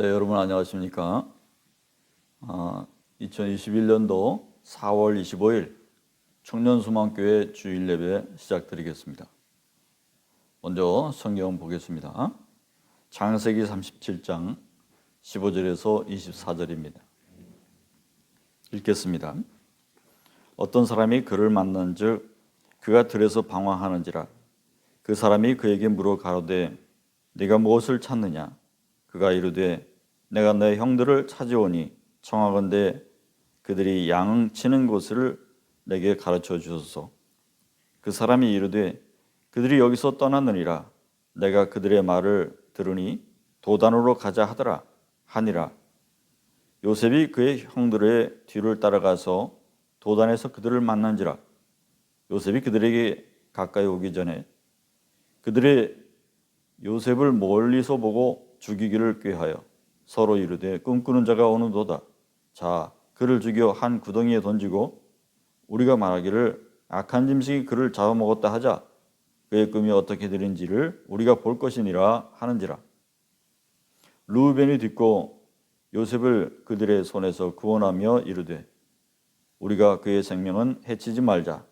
네, 여러분 안녕하십니까? 2021년도 4월 25일 청년수망교회 주일 예배 시작드리겠습니다. 먼저 성경 보겠습니다. 창세기 37장 15절에서 24절입니다. 읽겠습니다. 어떤 사람이 그를 만난즉 그가 들에서 방황하는지라. 그 사람이 그에게 물어 가로되 네가 무엇을 찾느냐? 그가 이르되 내가 내 형들을 찾아오니 청하건대 그들이 양 치는 곳을 내게 가르쳐 주소서. 그 사람이 이르되 그들이 여기서 떠났느니라. 내가 그들의 말을 들으니 도단으로 가자 하더라 하니라. 요셉이 그의 형들의 뒤를 따라가서 도단에서 그들을 만난지라. 요셉이 그들에게 가까이 오기 전에 그들의 요셉을 멀리서 보고 죽이기를 꾀하여 서로 이르되 꿈꾸는 자가 오는도다. 자, 그를 죽여 한 구덩이에 던지고 우리가 말하기를 악한 짐승이 그를 잡아먹었다 하자. 그의 꿈이 어떻게 되는지를 우리가 볼 것이니라 하는지라. 르우벤이 듣고 요셉을 그들의 손에서 구원하며 이르되 우리가 그의 생명은 해치지 말자.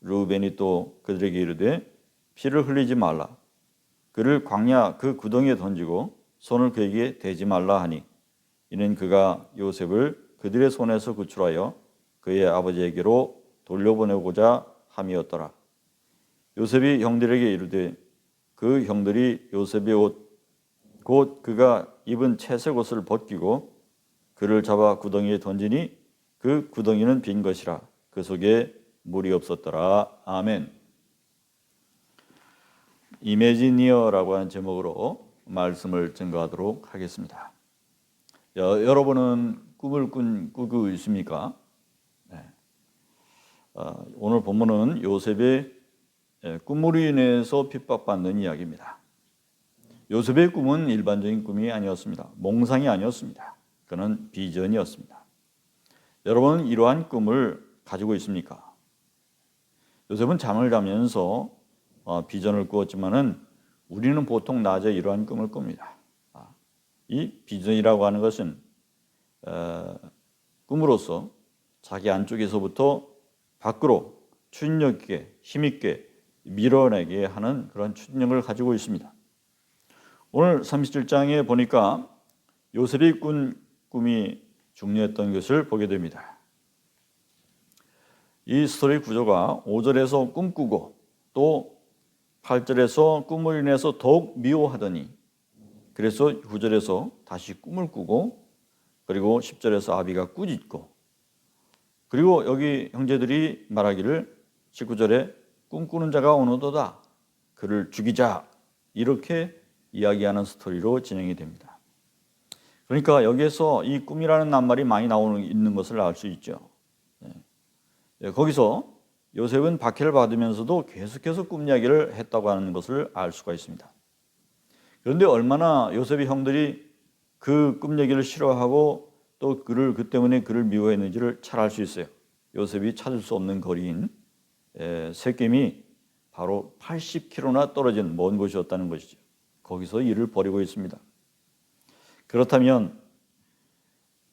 르우벤이 또 그들에게 이르되 피를 흘리지 말라. 그를 광야 그 구덩이에 던지고 손을 그에게 대지 말라 하니 이는 그가 요셉을 그들의 손에서 구출하여 그의 아버지에게로 돌려보내고자 함이었더라. 요셉이 형들에게 이르되 그 형들이 요셉의 옷 곧 그가 입은 채색 옷을 벗기고 그를 잡아 구덩이에 던지니 그 구덩이는 빈 것이라. 그 속에 물이 없었더라. 아멘. 이매지니어라고 하는 제목으로 말씀을 증거하도록 하겠습니다. 여러분은 꿈을 꾸고 있습니까? 네. 오늘 본문은 요셉의 꿈으로 인해서 핍박받는 이야기입니다. 요셉의 꿈은 일반적인 꿈이 아니었습니다. 몽상이 아니었습니다. 그는 비전이었습니다. 여러분은 이러한 꿈을 가지고 있습니까? 요셉은 잠을 자면서 비전을 꾸었지만은 우리는 보통 낮에 이러한 꿈을 꿉니다. 이 비전이라고 하는 것은 꿈으로써 자기 안쪽에서부터 밖으로 추진력 있게 힘있게 밀어내게 하는 그런 추진력을 가지고 있습니다. 오늘 37장에 보니까 요셉이 꾼 꿈이 중요했던 것을 보게 됩니다. 이 스토리 구조가 5절에서 꿈꾸고 또 8절에서 꿈을 인해서 더욱 미워하더니 그래서 9절에서 다시 꿈을 꾸고 그리고 10절에서 아비가 꾸짖고 그리고 여기 형제들이 말하기를 19절에 꿈꾸는 자가 오는도다. 그를 죽이자. 이렇게 이야기하는 스토리로 진행이 됩니다. 그러니까 여기에서 이 꿈이라는 낱말이 많이 있는 것을 알 수 있죠. 거기서 요셉은 박해를 받으면서도 계속해서 꿈 이야기를 했다고 하는 것을 알 수가 있습니다. 그런데 얼마나 요셉의 형들이 그 꿈 얘기를 싫어하고 또 그 때문에 그를 미워했는지를 잘 알 수 있어요. 요셉이 찾을 수 없는 거리인 섹겜이 바로 80km나 떨어진 먼 곳이었다는 것이죠. 거기서 일을 벌이고 있습니다. 그렇다면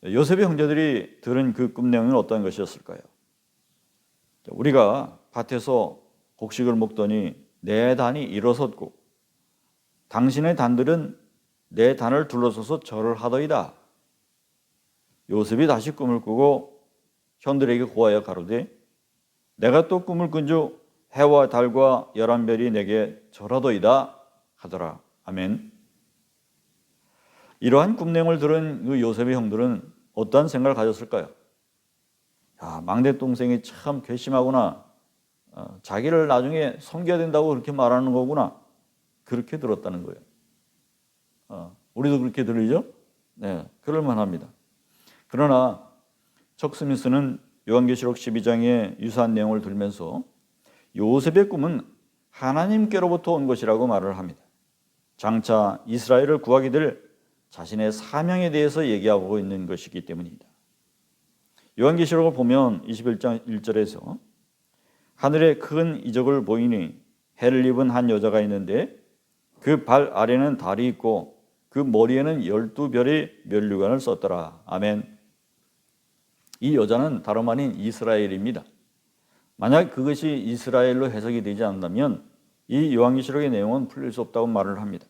요셉의 형제들이 들은 그 꿈 내용은 어떤 것이었을까요? 우리가 밭에서 곡식을 먹더니 내 단이 일어섰고 당신의 단들은 내 단을 둘러서서 절을 하더이다. 요셉이 다시 꿈을 꾸고 형들에게 고하여 가로되 내가 또 꿈을 꾼즉 해와 달과 11별이 내게 절하더이다 하더라. 아멘. 이러한 꿈 내용을 들은 그 요셉의 형들은 어떠한 생각을 가졌을까요? 야, 막내 동생이 참 괘씸하구나. 자기를 나중에 섬겨야 된다고 그렇게 말하는 거구나. 그렇게 들었다는 거예요. 우리도 그렇게 들리죠? 네, 그럴만합니다. 그러나 척 스미스는 요한계시록 12장의 유사한 내용을 들면서 요셉의 꿈은 하나님께로부터 온 것이라고 말을 합니다. 장차 이스라엘을 구하게 될 자신의 사명에 대해서 얘기하고 있는 것이기 때문입니다. 요한계시록을 보면 21장 1절에서 하늘에 큰 이적을 보이니 해를 입은 한 여자가 있는데 그 발 아래는 달이 있고 그 머리에는 12별의 면류관을 썼더라. 아멘. 이 여자는 다름 아닌 이스라엘입니다. 만약 그것이 이스라엘로 해석이 되지 않는다면 이 요한계시록의 내용은 풀릴 수 없다고 말을 합니다.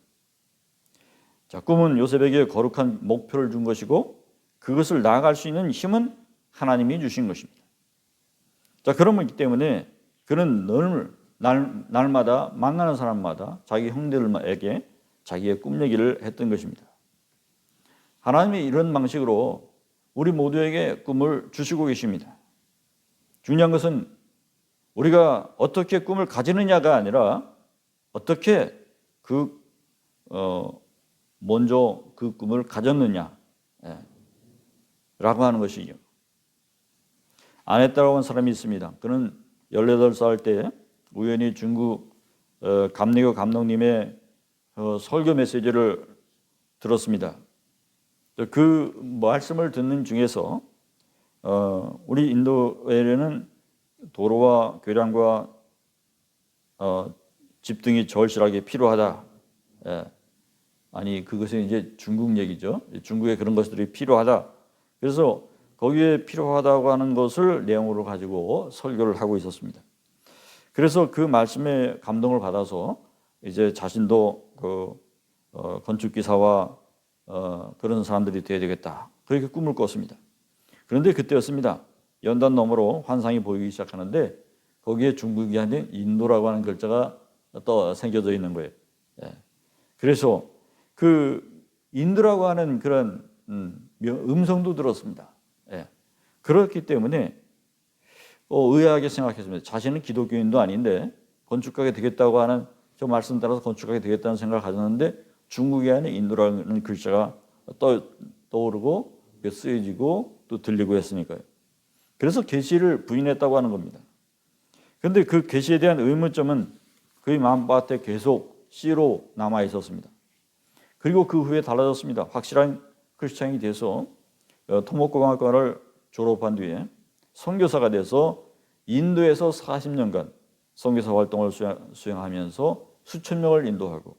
자, 꿈은 요셉에게 거룩한 목표를 준 것이고 그것을 나아갈 수 있는 힘은 하나님이 주신 것입니다. 자, 그렇기 때문에 그는 늘 날마다 만나는 사람마다 자기 형제들에게 자기의 꿈 얘기를 했던 것입니다. 하나님이 이런 방식으로 우리 모두에게 꿈을 주시고 계십니다. 중요한 것은 우리가 어떻게 꿈을 가지느냐가 아니라 어떻게 먼저 그 꿈을 가졌느냐 라고 하는 것이죠. 아네따라고 하는 사람이 있습니다. 그는 18살 때 우연히 중국 감리교 감독님의 설교 메시지를 들었습니다. 그 말씀을 듣는 중에서 우리 인도에는 도로와 교량과 집 등이 절실하게 필요하다. 아니 그것은 이제 중국 얘기죠. 중국에 그런 것들이 필요하다. 그래서 거기에 필요하다고 하는 것을 내용으로 가지고 설교를 하고 있었습니다. 그래서 그 말씀에 감동을 받아서 이제 자신도 건축기사와 그런 사람들이 되어야 되겠다. 그렇게 꿈을 꿨습니다. 그런데 그때였습니다. 연단 너머로 환상이 보이기 시작하는데 거기에 중국이 아닌 인도라고 하는 글자가 또 새겨져 있는 거예요. 그래서 그 인도라고 하는 그런 음성도 들었습니다. 그렇기 때문에 의아하게 생각했습니다. 자신은 기독교인도 아닌데 건축가가 되겠다고 하는 저 말씀 따라서 건축가가 되겠다는 생각을 가졌는데 중국이 아닌 인도라는 글자가 떠오르고 쓰여지고 또 들리고 했으니까요. 그래서 계시를 부인했다고 하는 겁니다. 그런데 그 계시에 대한 의문점은 그의 마음밭에 계속 씨로 남아 있었습니다. 그리고 그 후에 달라졌습니다. 확실한 크리스찬이 돼서 토목공학과를 졸업한 뒤에 선교사가 돼서 인도에서 40년간 선교사 활동을 수행하면서 수천 명을 인도하고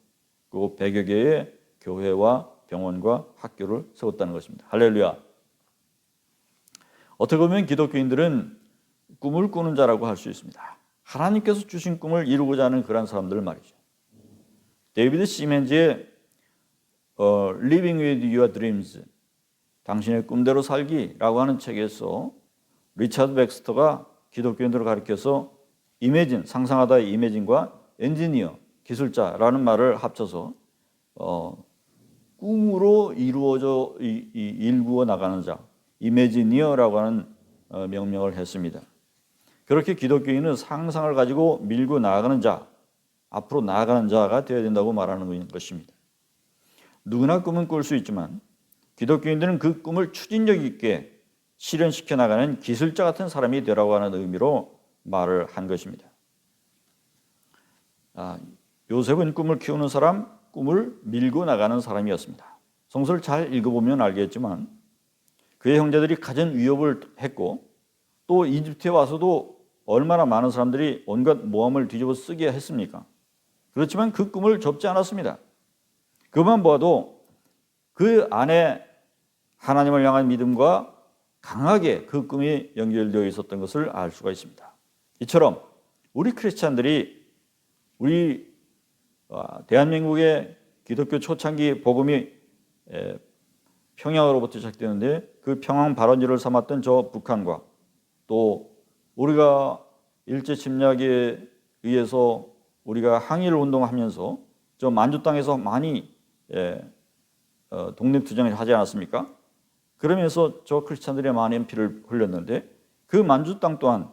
그리고 100여 개의 교회와 병원과 학교를 세웠다는 것입니다. 할렐루야. 어떻게 보면 기독교인들은 꿈을 꾸는 자라고 할 수 있습니다. 하나님께서 주신 꿈을 이루고자 하는 그런 사람들 말이죠. 데이비드 시멘즈의 Living with Your Dreams, 당신의 꿈대로 살기라고 하는 책에서 리차드 백스터가 기독교인들을 가리켜서 이매진, 상상하다의 이매진과 엔지니어, 기술자라는 말을 합쳐서 꿈으로 일구어 나가는 자, 이매지니어라고 하는 명명을 했습니다. 그렇게 기독교인은 상상을 가지고 밀고 나아가는 자, 앞으로 나아가는 자가 되어야 된다고 말하는 것입니다. 누구나 꿈은 꿀 수 있지만 기독교인들은 그 꿈을 추진력 있게 실현시켜 나가는 기술자 같은 사람이 되라고 하는 의미로 말을 한 것입니다. 요셉은 꿈을 키우는 사람, 꿈을 밀고 나가는 사람이었습니다. 성서를 잘 읽어보면 알겠지만 그의 형제들이 가진 위협을 했고 또 이집트에 와서도 얼마나 많은 사람들이 온갖 모함을 뒤집어 쓰게 했습니까? 그렇지만 그 꿈을 접지 않았습니다. 그만 보아도 그 안에 하나님을 향한 믿음과 강하게 그 꿈이 연결되어 있었던 것을 알 수가 있습니다. 이처럼 우리 크리스찬들이 우리 대한민국의 기독교 초창기 복음이 평양으로부터 시작되는데 그 평양 발원지를 삼았던 저 북한과 또 우리가 일제 침략에 의해서 우리가 항일 운동하면서 저 만주 땅에서 많이 독립투쟁을 하지 않았습니까? 그러면서 저 크리스찬들의 많은 피를 흘렸는데 그 만주 땅 또한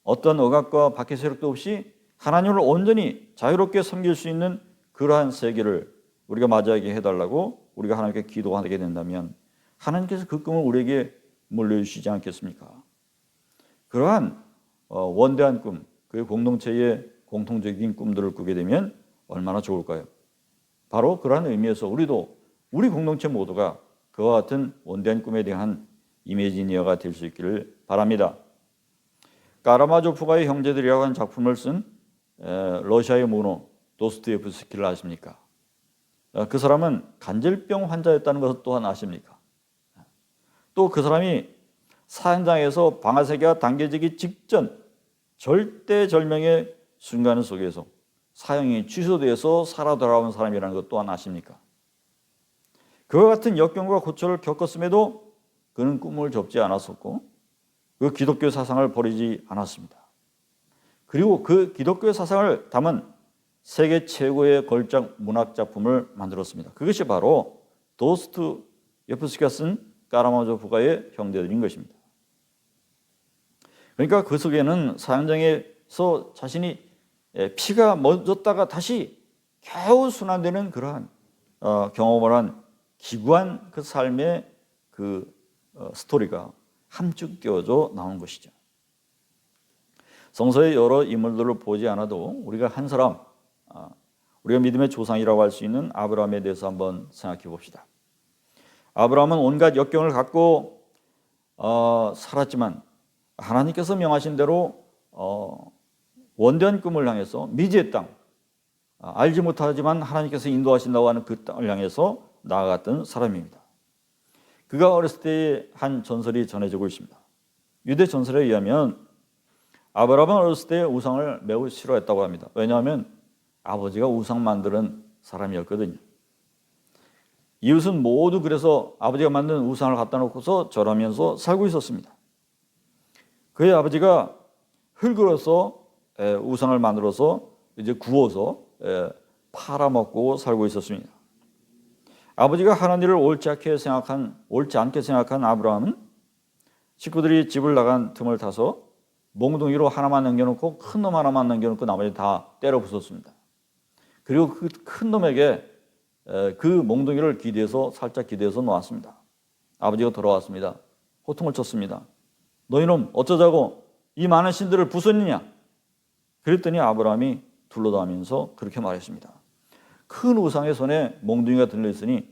어떤 억압과 박해 세력도 없이 하나님을 온전히 자유롭게 섬길 수 있는 그러한 세계를 우리가 맞이하게 해달라고 우리가 하나님께 기도하게 된다면 하나님께서 그 꿈을 우리에게 물려주시지 않겠습니까? 그러한 원대한 꿈, 그 공동체의 공통적인 꿈들을 꾸게 되면 얼마나 좋을까요? 바로 그러한 의미에서 우리도 우리 공동체 모두가 그와 같은 원대한 꿈에 대한 이미지니어가 될 수 있기를 바랍니다. 까라마조프가의 형제들이라고 하는 작품을 쓴 러시아의 문호 도스토옙스키를 아십니까? 그 사람은 간질병 환자였다는 것을 또한 아십니까? 또 그 사람이 사형장에서 방아쇠가 당겨지기 직전 절대절명의 순간 속에서 사형이 취소돼서 살아 돌아온 사람이라는 것 또한 아십니까? 그와 같은 역경과 고초를 겪었음에도 그는 꿈을 접지 않았었고 그 기독교 사상을 버리지 않았습니다. 그리고 그 기독교 사상을 담은 세계 최고의 걸작 문학 작품을 만들었습니다. 그것이 바로 도스토옙스키가 쓴 까라마조프가의 형제들인 것입니다. 그러니까 그 속에는 사형장에서 자신이 피가 멎었다가 다시 겨우 순환되는 그러한 경험을 한 기구한 그 삶의 그 스토리가 함축 끼워져 나온 것이죠. 성서의 여러 인물들을 보지 않아도 우리가 한 사람, 우리가 믿음의 조상이라고 할 수 있는 아브라함에 대해서 한번 생각해 봅시다. 아브라함은 온갖 역경을 갖고 살았지만 하나님께서 명하신 대로 원대한 꿈을 향해서 미지의 땅, 알지 못하지만 하나님께서 인도하신다고 하는 그 땅을 향해서 나아갔던 사람입니다. 그가 어렸을 때의 한 전설이 전해지고 있습니다. 유대 전설에 의하면 아브라함은 어렸을 때 우상을 매우 싫어했다고 합니다. 왜냐하면 아버지가 우상 만드는 사람이었거든요. 이웃은 모두 그래서 아버지가 만든 우상을 갖다 놓고서 절하면서 살고 있었습니다. 그의 아버지가 흙으로서 우상을 만들어서 이제 구워서 팔아먹고 살고 있었습니다. 아버지가 하는 일을 옳지 않게 생각한 아브라함은 식구들이 집을 나간 틈을 타서 몽둥이로 하나만 남겨놓고 큰 놈 하나만 남겨놓고 나머지 다 때려 부쉈습니다. 그리고 그 큰 놈에게 그 몽둥이를 살짝 기대서 놓았습니다. 아버지가 돌아왔습니다. 호통을 쳤습니다. 너희놈 어쩌자고 이 많은 신들을 부쉈느냐? 그랬더니 아브라함이 둘러다니면서 그렇게 말했습니다. 큰 우상의 손에 몽둥이가 들려있으니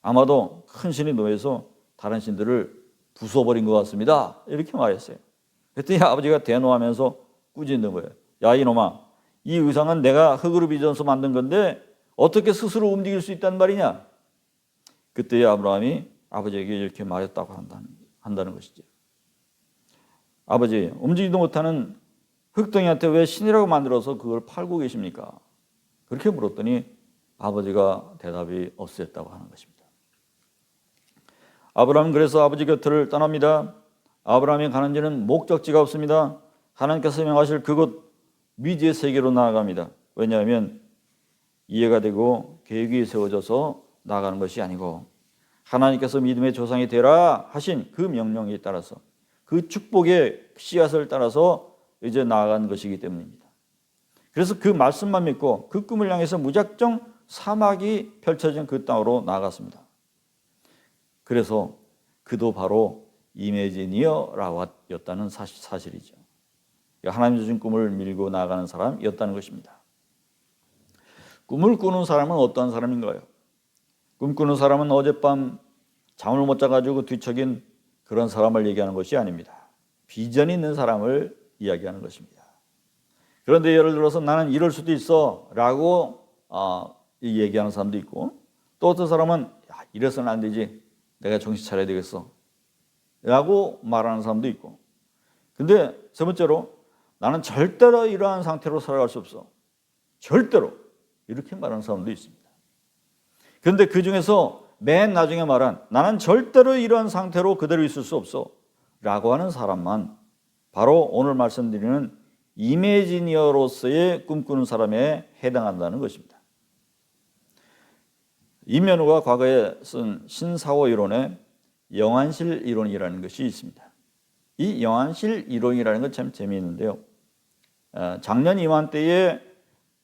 아마도 큰 신이 노해서 다른 신들을 부숴버린 것 같습니다. 이렇게 말했어요. 그랬더니 아버지가 대노하면서 꾸짖는 거예요. 야 이놈아, 이 의상은 내가 흙으로 빚어서 만든 건데 어떻게 스스로 움직일 수 있단 말이냐? 그때 아브라함이 아버지에게 이렇게 말했다고 한다는 것이죠. 아버지, 움직이지도 못하는 흙덩이한테 왜 신이라고 만들어서 그걸 팔고 계십니까? 그렇게 물었더니 아버지가 대답이 없었다고 하는 것입니다. 아브라함은 그래서 아버지 곁을 떠납니다. 아브라함이 가는 데는 목적지가 없습니다. 하나님께서 명하실 그곳 미지의 세계로 나아갑니다. 왜냐하면 이해가 되고 계획이 세워져서 나아가는 것이 아니고 하나님께서 믿음의 조상이 되라 하신 그 명령에 따라서 그 축복의 씨앗을 따라서 이제 나아가는 것이기 때문입니다. 그래서 그 말씀만 믿고 그 꿈을 향해서 무작정 사막이 펼쳐진 그 땅으로 나아갔습니다. 그래서 그도 바로 이매지니어라였다는 사실이죠. 하나님 주신 꿈을 밀고 나아가는 사람이었다는 것입니다. 꿈을 꾸는 사람은 어떠한 사람인가요? 꿈꾸는 사람은 어젯밤 잠을 못 자가지고 뒤척인 그런 사람을 얘기하는 것이 아닙니다. 비전이 있는 사람을 이야기하는 것입니다. 그런데 예를 들어서 나는 이럴 수도 있어 라고 얘기하는 사람도 있고, 또 어떤 사람은 이래서는 안 되지, 내가 정신 차려야 되겠어 라고 말하는 사람도 있고, 근데 세 번째로 나는 절대로 이러한 상태로 살아갈 수 없어, 절대로, 이렇게 말하는 사람도 있습니다. 그런데 그 중에서 맨 나중에 말한 나는 절대로 이러한 상태로 그대로 있을 수 없어 라고 하는 사람만 바로 오늘 말씀드리는 이매지니어로서의 꿈꾸는 사람에 해당한다는 것입니다. 임면우가 과거에 쓴 신사고 이론에 영안실 이론이라는 것이 있습니다. 이 영안실 이론이라는 건 참 재미있는데요. 작년 이맘때의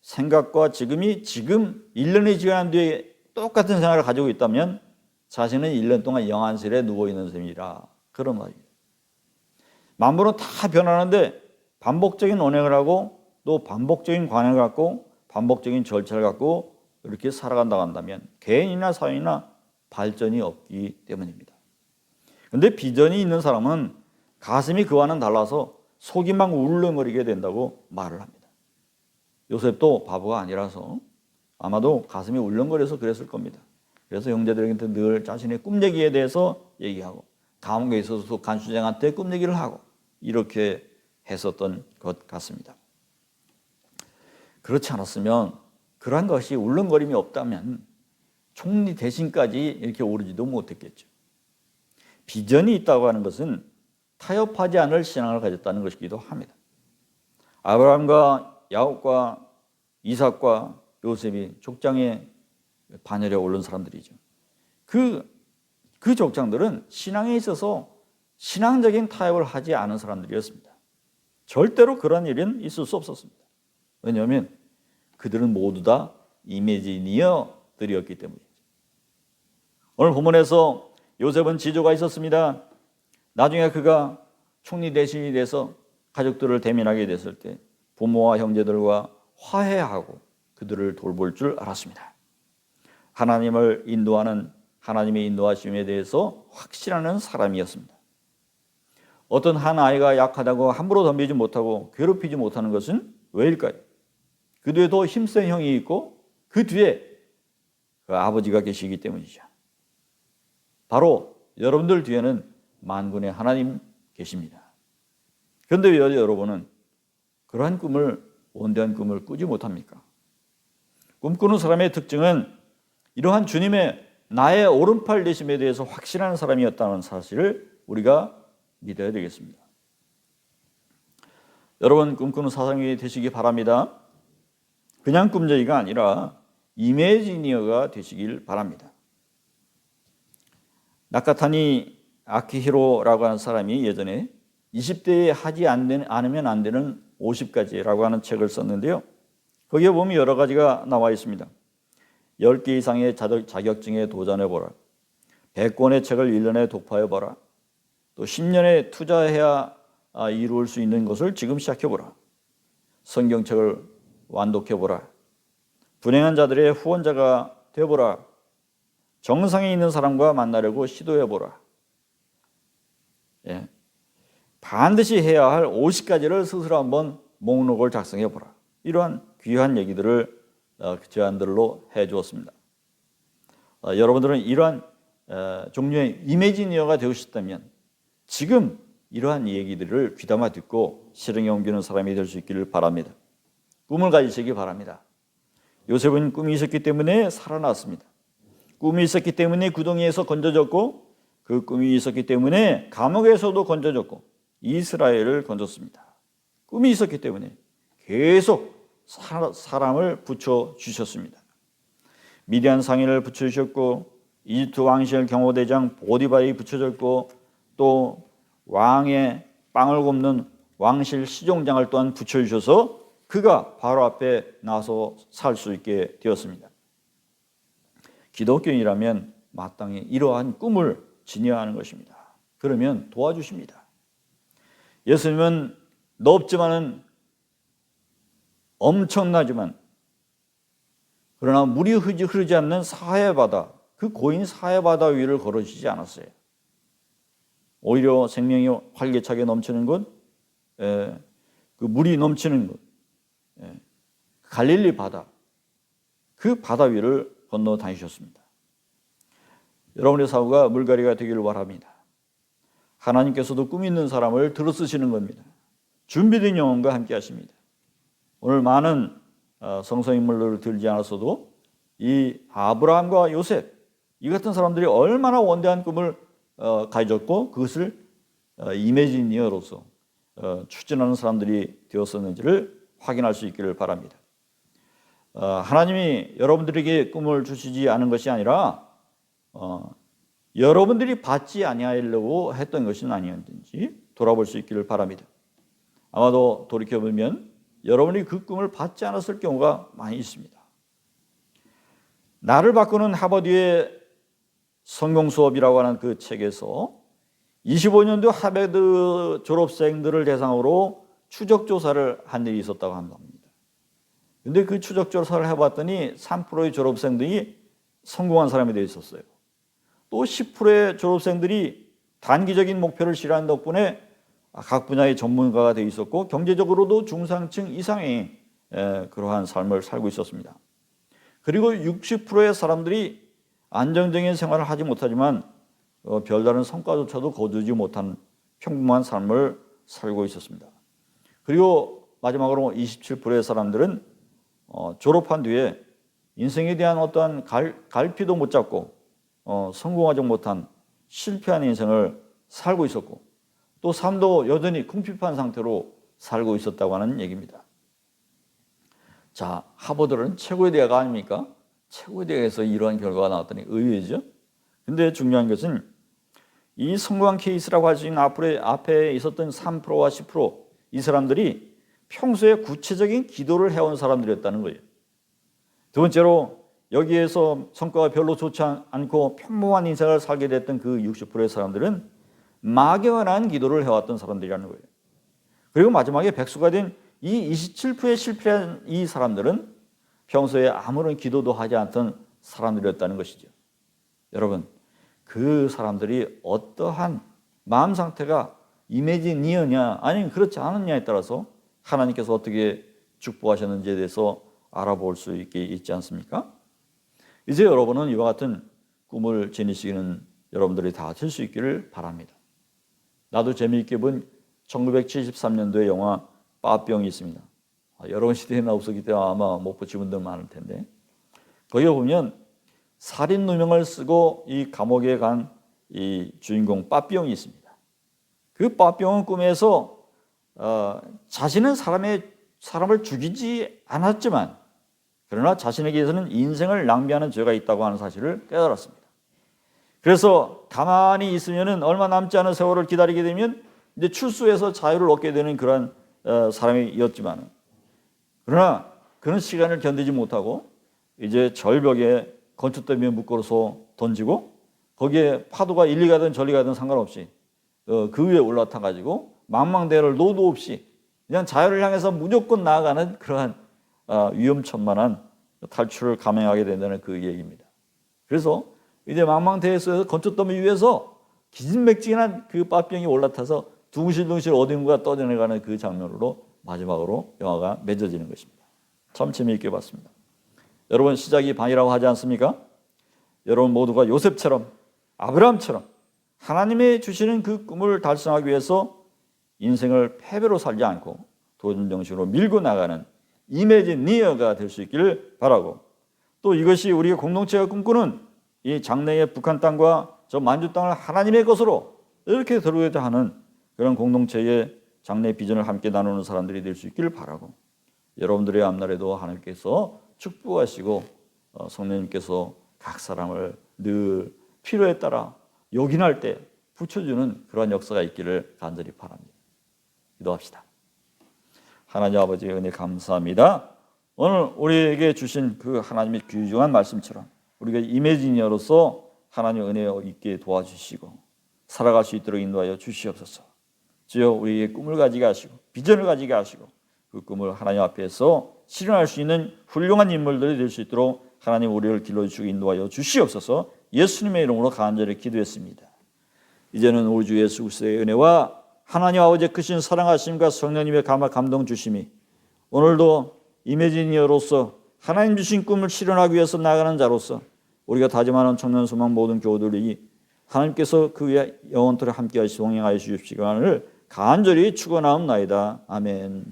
생각과 지금이 지금 1년이 지난 뒤에 똑같은 생각을 가지고 있다면 자신은 1년 동안 영안실에 누워있는 셈이라, 그런 말입니다. 만물은 다 변하는데 반복적인 언행을 하고 또 반복적인 관행을 갖고 반복적인 절차를 갖고 이렇게 살아간다고 한다면 개인이나 사회나 발전이 없기 때문입니다. 그런데 비전이 있는 사람은 가슴이 그와는 달라서 속이 막 울렁거리게 된다고 말을 합니다. 요셉도 바보가 아니라서 아마도 가슴이 울렁거려서 그랬을 겁니다. 그래서 형제들한테 늘 자신의 꿈 얘기에 대해서 얘기하고 감옥에 있어서도 간수장한테 꿈 얘기를 하고 이렇게 했었던 것 같습니다. 그렇지 않았으면 그러한 것이 울렁거림이 없다면 총리 대신까지 이렇게 오르지도 못했겠죠. 비전이 있다고 하는 것은 타협하지 않을 신앙을 가졌다는 것이기도 합니다. 아브라함과 야곱과 이삭과 요셉이 족장의 반열에 오른 사람들이죠. 그 족장들은 신앙에 있어서 신앙적인 타협을 하지 않은 사람들이었습니다. 절대로 그런 일은 있을 수 없었습니다. 왜냐하면 그들은 모두 다 이미지니어들이었기 때문이죠. 오늘 본문에서 요셉은 지조가 있었습니다. 나중에 그가 총리 대신이 돼서 가족들을 대면하게 됐을 때 부모와 형제들과 화해하고 그들을 돌볼 줄 알았습니다. 하나님을 인도하는 하나님의 인도하심에 대해서 확신하는 사람이었습니다. 어떤 한 아이가 약하다고 함부로 덤비지 못하고 괴롭히지 못하는 것은 왜일까요? 그 뒤에 더 힘센 형이 있고 그 뒤에 그 아버지가 계시기 때문이죠. 바로 여러분들 뒤에는 만군의 하나님 계십니다. 그런데 왜 여러분은 그러한 꿈을, 원대한 꿈을 꾸지 못합니까? 꿈꾸는 사람의 특징은 이러한 주님의 나의 오른팔 되심에 대해서 확신하는 사람이었다는 사실을 우리가 믿어야 되겠습니다. 여러분 꿈꾸는 사람이 되시기 바랍니다. 그냥 꿈쟁이가 아니라 이매지니어가 되시길 바랍니다. 나카타니 아키히로라고 하는 사람이 예전에 20대에 하지 않으면 안 되는 50가지라고 하는 책을 썼는데요. 거기에 보면 여러 가지가 나와 있습니다. 10개 이상의 자격증에 도전해보라. 100권의 책을 1년에 독파해보라. 또 10년에 투자해야 이룰 수 있는 것을 지금 시작해보라. 성경책을 완독해보라. 불행한 자들의 후원자가 되어보라. 정상에 있는 사람과 만나려고 시도해보라. 예. 반드시 해야 할 50가지를 스스로 한번 목록을 작성해보라. 이러한 귀한 얘기들을 제안들로 해주었습니다. 여러분들은 이러한 종류의 이미지니어가 되고 싶다면 지금 이러한 얘기들을 귀담아 듣고 실행에 옮기는 사람이 될 수 있기를 바랍니다. 꿈을 가지시기 바랍니다. 요셉은 꿈이 있었기 때문에 살아났습니다. 꿈이 있었기 때문에 구덩이에서 건져졌고 그 꿈이 있었기 때문에 감옥에서도 건져졌고 이스라엘을 건졌습니다. 꿈이 있었기 때문에 계속 사람을 붙여주셨습니다. 미디안 상인을 붙여주셨고 이집트 왕실 경호대장 보디발이 붙여졌고 또 왕의 빵을 굽는 왕실 시종장을 또한 붙여주셔서 그가 바로 앞에 나서 살 수 있게 되었습니다. 기독교인이라면 마땅히 이러한 꿈을 지녀야 하는 것입니다. 그러면 도와주십니다. 예수님은 넓지만은 엄청나지만 그러나 물이 흐르지 않는 사해바다, 그 고인 사해바다 위를 걸으시지 않았어요. 오히려 생명이 활기차게 넘치는 곳, 그 물이 넘치는 곳, 갈릴리 바다, 그 바다 위를 건너 다니셨습니다. 여러분의 사고가 물갈이가 되기를 바랍니다. 하나님께서도 꿈 있는 사람을 들어쓰시는 겁니다. 준비된 영혼과 함께 하십니다. 오늘 많은 성서인물들을 들지 않았어도 이 아브라함과 요셉, 이 같은 사람들이 얼마나 원대한 꿈을 가졌고 그것을 이미지니어로서 추진하는 사람들이 되었었는지를 확인할 수 있기를 바랍니다. 하나님이 여러분들에게 꿈을 주시지 않은 것이 아니라 여러분들이 받지 아니하려고 했던 것은 아니었는지 돌아볼 수 있기를 바랍니다. 아마도 돌이켜보면 여러분이 그 꿈을 받지 않았을 경우가 많이 있습니다. 나를 바꾸는 하버드의 성공 수업이라고 하는 그 책에서 25년도 하버드 졸업생들을 대상으로 추적 조사를 한 일이 있었다고 합니다. 근데 그 추적 조사를 해봤더니 3%의 졸업생들이 성공한 사람이 되어 있었어요. 또 10%의 졸업생들이 단기적인 목표를 실현한 덕분에 각 분야의 전문가가 되어 있었고 경제적으로도 중상층 이상의 그러한 삶을 살고 있었습니다. 그리고 60%의 사람들이 안정적인 생활을 하지 못하지만 별다른 성과조차도 거두지 못한 평범한 삶을 살고 있었습니다. 그리고 마지막으로 27%의 사람들은 졸업한 뒤에 인생에 대한 어떠한 갈피도 못 잡고 성공하지 못한 실패한 인생을 살고 있었고, 또 삶도 여전히 궁핍한 상태로 살고 있었다고 하는 얘기입니다. 자, 하버드는 최고의 대학 아닙니까? 최고의 대학에서 이러한 결과가 나왔더니 의외죠. 근데 중요한 것은 이 성공한 케이스라고 할 수 있는 앞에 있었던 3%와 10%이 사람들이 평소에 구체적인 기도를 해온 사람들이었다는 거예요. 두 번째로 여기에서 성과가 별로 좋지 않고 평범한 인생을 살게 됐던 그 60%의 사람들은 막연한 기도를 해왔던 사람들이라는 거예요. 그리고 마지막에 백수가 된 이 27%의 실패한 이 사람들은 평소에 아무런 기도도 하지 않던 사람들이었다는 것이죠. 여러분, 그 사람들이 어떠한 마음 상태가 이매지니어냐 아니면 그렇지 않느냐에 따라서 하나님께서 어떻게 축복하셨는지에 대해서 알아볼 수 있지 않습니까? 이제 여러분은 이와 같은 꿈을 지니시기는 여러분들이 다 될 수 있기를 바랍니다. 나도 재미있게 본 1973년도의 영화 빠병이 있습니다. 여러분 시대에 없었기 때문에 아마 못 보신 분들 많을 텐데, 거기에 보면 살인 누명을 쓰고 이 감옥에 간 이 주인공 빠병이 있습니다. 그 빠병은 꿈에서 자신은 사람을 죽이지 않았지만 그러나 자신에게서는 인생을 낭비하는 죄가 있다고 하는 사실을 깨달았습니다. 그래서 가만히 있으면은 얼마 남지 않은 세월을 기다리게 되면 이제 출소해서 자유를 얻게 되는 그런 사람이었지만, 그러나 그런 시간을 견디지 못하고 이제 절벽에 건축더미에 묶어서 던지고 거기에 파도가 일리 가든 저리 가든 상관없이 그 위에 올라타 가지고 망망대해를 노도 없이 그냥 자유를 향해서 무조건 나아가는 그러한 위험천만한 탈출을 감행하게 된다는 그 얘기입니다. 그래서 이제 망망대해에서 건축더미 위에서 기진맥진한 그 빠병이 올라타서 둥실둥실 어딘가 떠내려가는 그 장면으로 마지막으로 영화가 맺어지는 것입니다. 참 재미있게 봤습니다. 여러분, 시작이 반이라고 하지 않습니까? 여러분 모두가 요셉처럼 아브라함처럼 하나님의 주시는 그 꿈을 달성하기 위해서 인생을 패배로 살지 않고 도전 정신으로 밀고 나가는 이매지니어가 될 수 있기를 바라고, 또 이것이 우리의 공동체가 꿈꾸는 이 장래의 북한 땅과 저 만주 땅을 하나님의 것으로 이렇게 들어오고자 하는 그런 공동체의 장래 비전을 함께 나누는 사람들이 될 수 있기를 바라고, 여러분들의 앞날에도 하나님께서 축복하시고 성령님께서 각 사람을 늘 필요에 따라 요긴할 때 붙여주는 그러한 역사가 있기를 간절히 바랍니다. 기도합시다. 하나님 아버지의 은혜 감사합니다. 오늘 우리에게 주신 그 하나님의 귀중한 말씀처럼 우리가 이매지니어로서 하나님의 은혜 있게 도와주시고 살아갈 수 있도록 인도하여 주시옵소서. 주여, 우리에게 꿈을 가지게 하시고 비전을 가지게 하시고 그 꿈을 하나님 앞에서 실현할 수 있는 훌륭한 인물들이 될 수 있도록 하나님 우리를 길러주시고 인도하여 주시옵소서. 예수님의 이름으로 간절히 기도했습니다. 이제는 우리 주 예수 그리스도의 은혜와 하나님 아버지의 크신 사랑하심과 성령님의 감동 주심이 오늘도 이매지니어로서 하나님 주신 꿈을 실현하기 위해서 나가는 자로서 우리가 다짐하는 청년 소망 모든 교우들이 하나님께서 그 위에 영원토록 함께 하시고 동행하여 주십시기를 간절히 축원하옵나이다. 아멘.